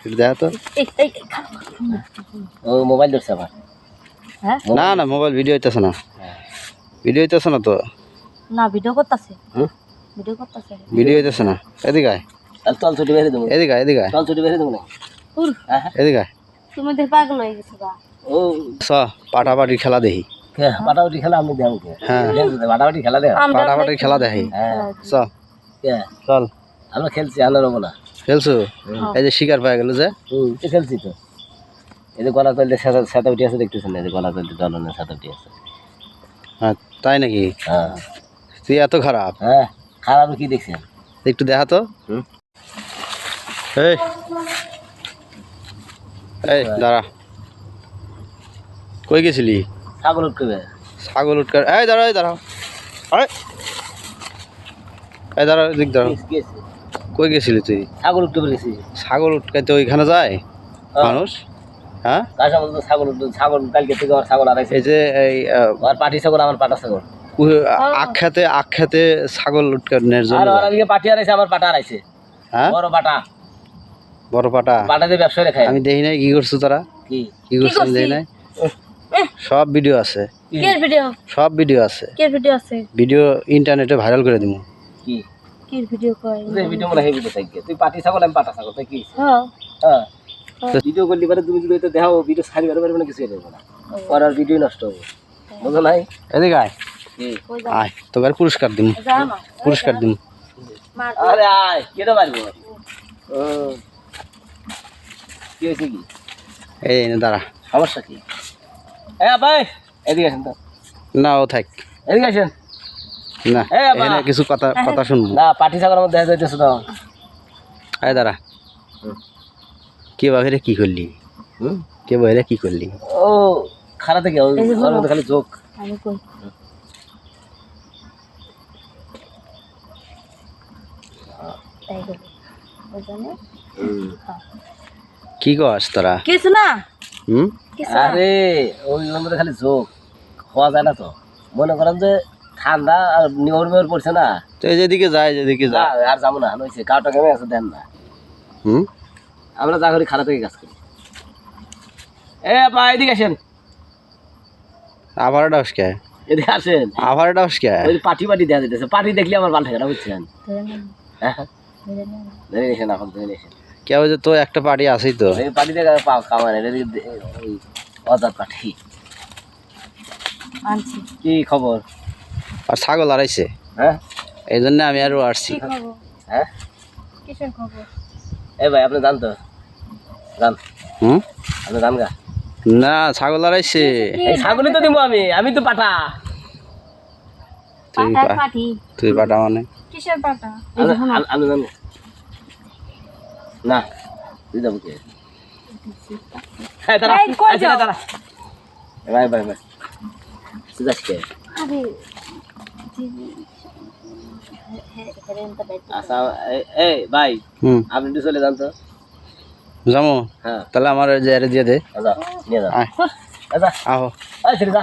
একটু দেখা তো। ও মোবাইল ধরছে আবার। হ্যাঁ না না মোবাইল ভিডিও হইতেছে না, ভিডিও হইতেছে না তো। না ভিডিও করতেছে, ভিডিও করতেছে, ভিডিও হইতেছে না। এদিকে আয়, তাহলে তল ছুটি বেরিয়ে দেবো, এদিকে আয়, এদিকে আয়, তল ছুটি বেরিয়ে দেবো না। এদিকে আয়। তুমি দেখ পাগল হয়ে গেছো গা। ও চ পাটাপাটি খেলা দেখি। পাটাপাটি খেলা আমি দেবো কে? হ্যাঁ পাটাপাটি খেলা দেখ। পাটাপাটি খেলা দেখি। হ্যাঁ চ কে? চল। আমরা খেলছি, আমরা রবো না। খেলছো? এই যে শিকার পাই গেল যে। তো খেলছি তো। এই যে গলা তলতে সাথে উঠে আছে দেখতেছেন না, এই যে গলা তলতে দলনের সাথে উঠে আছে। হ্যাঁ তাই নাকি? হ্যাঁ তুই এত খারাপ? হ্যাঁ খারাপ কি দেখছেন? একটু দেখা তো। এই এই দাঁড়া, কই গেছিলি? ছাগল উঠবে। ছাগল উৎকার। এই দাঁড়া, এই দাঁড়াও, এই দাঁড়া, দিক দাঁড়াও। কই গেছিলি তুই? ছাগল উঠতে পেরেছি। ছাগল উৎকাইতে ওইখানে যায় মানুষ? হ্যাঁ কাজা বলতো ছাগল উঠবে, ছাগল কালকে থেকে আমার ছাগল আড়াইছে। এই যে এই আমার পাটি ছাগল, আমার পাটা ছাগল। আখ্যাতে ছাগল উৎকানের জন্য। আর ওর আগে পাটি আড়াইছে, আমার পাটা আড়াইছে। হ্যাঁ বড় পাটা, বড় পাটা। পাটা দিয়ে ব্যবসা রেখে আমি দেখি নাই কি করছো তারা, কি করছো আমি দেখি নাই। সব ভিডিও আছে, কের ভিডিও? সব ভিডিও আছে, কের ভিডিও আছে? ভিডিও ইন্টারনেটে ভাইরাল করে দিব। কি কি ভিডিও কয়? ভিডিও মনে হয় ভিডিও থাকবে। তুই পাটি ছাগল, আমি পাটা ছাগল, তাই কি? হ্যাঁ হ্যাঁ ভিডিও করলি পারে, তুমি যদি দেখাও ভিডিও ছাড়ি পারবে না, কিছু দেবো না, পরে আর ভিডিও নষ্ট হবে, বুঝো নাই? এদিকে আয়, আয় তোকে আর পুরস্কার দিম, যা না পুরস্কার দিম। মার। আরে আয়, কেটে পারবো। ও কি হয়েছে কি? এই নে দাঁড়া। সমস্যা কি? ভাই এদিকে আসেন তো। না ও থাক, এদিকে আসেন না এখানে কিছু কথা কথা শুনবো না। পাটি ছাগলের মধ্যে দেখা যাইতেছে তো। এই দাঁড়া, কে বাহিরে কি করলি? কে বাহিরে কি করলি? ও খারাপ থেকে খালি চোখ। আমি কই তাই গো ওখানে কি কস তোরা? কিছু না, কিছু না। আরে ওই মধ্যে খালি চোখ হওয়া যায় না তো। মনে করেন যে ঠান্ডা আর নিয়র পড়ছে না, তো এই যেদিকে যায়, যেদিকে না, যায়। আর যাবো না, হয়েছে কাউটা কেমন আছে দেন না। আমরা যা করি খারাপ থেকে কাজ করি। ভাই এদিকে আসেন, আবার ডাস কে? এদিকে আসেন। আবার ডাস কে? ওই পাটি দেখা যেতেছে, পাটি দেখলে আমার ভালো থাকে না, বুঝছেন? ধরে নিয়েছেন এখন, ধরে নিয়েছেন। কেউ যে তো একটা পার্টি আছেই তো। এই পাটি দেখে পাও খাওয়া না, ওই অজাত পাটি। আনছি। কি খবর? আর ছাগল হারাইছে, হ্যাঁ এই জন্য আমি আরো আসছি। কি খবর? হ্যাঁ কিসের খবর? ভাই আপনি জান তো, জান আপনি জান গা? না ছাগল হারাইছে। এই ছাগলই তো দিব আমি, আমি তো পাটা। পাটি? তুই পাটা মানে কিসের পাটা? আমি জানি না, তুই যাবো কে? দাঁড়া দাঁড়া, ভাই ভাই ভাই তুই যাস কে? আরে আচ্ছা ভাই আপনি একটু চলে যান তো। যাবো? হ্যাঁ তাহলে আমার দিয়ে দে। নিয়ে যান, আহ আচ্ছা আহো। ছেড়ে যা।